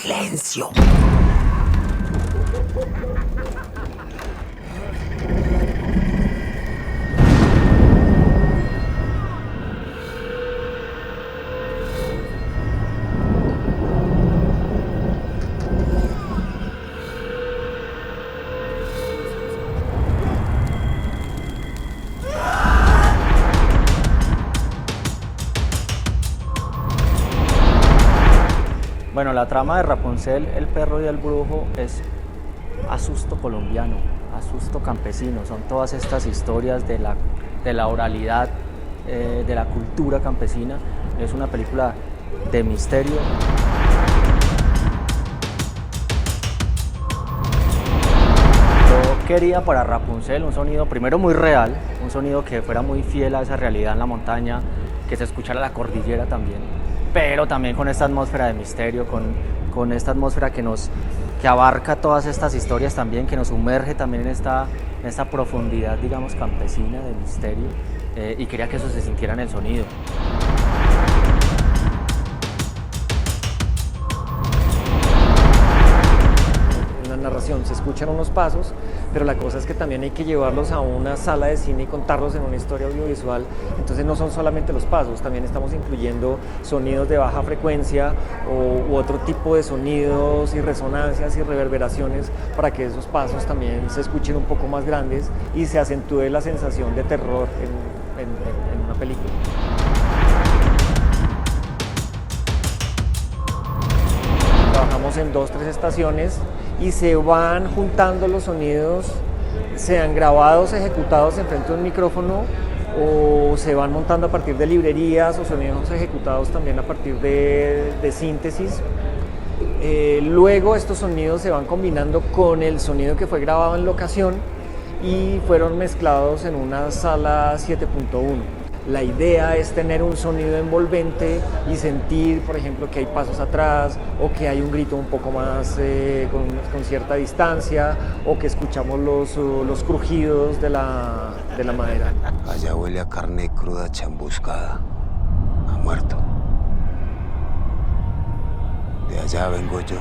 Silencio. Bueno, la trama de Rapunzel, el perro y el brujo es asusto colombiano, asusto campesino, son todas estas historias de la oralidad, de la cultura campesina. Es una película de misterio. Yo quería para Rapunzel un sonido primero muy real, un sonido que fuera muy fiel a esa realidad en la montaña, que se escuchara la cordillera también, pero también con esta atmósfera de misterio, con esta atmósfera que abarca todas estas historias también, que nos sumerge también en esta profundidad, digamos, campesina de misterio, y quería que eso se sintiera en el sonido. En la narración se escuchan unos pasos, pero la cosa es que también hay que llevarlos a una sala de cine y contarlos en una historia audiovisual. Entonces no son solamente los pasos, también estamos incluyendo sonidos de baja frecuencia u otro tipo de sonidos y resonancias y reverberaciones para que esos pasos también se escuchen un poco más grandes y se acentúe la sensación de terror en una película. Trabajamos en 2-3 estaciones y se van juntando los sonidos, sean grabados, ejecutados enfrente de un micrófono o se van montando a partir de librerías o sonidos ejecutados también a partir de síntesis. Luego estos sonidos se van combinando con el sonido que fue grabado en locación y fueron mezclados en una sala 7.1. La idea es tener un sonido envolvente y sentir, por ejemplo, que hay pasos atrás o que hay un grito un poco más con cierta distancia o que escuchamos los crujidos de la madera. Allá huele a carne cruda chamuscada, a muerto. De allá vengo yo.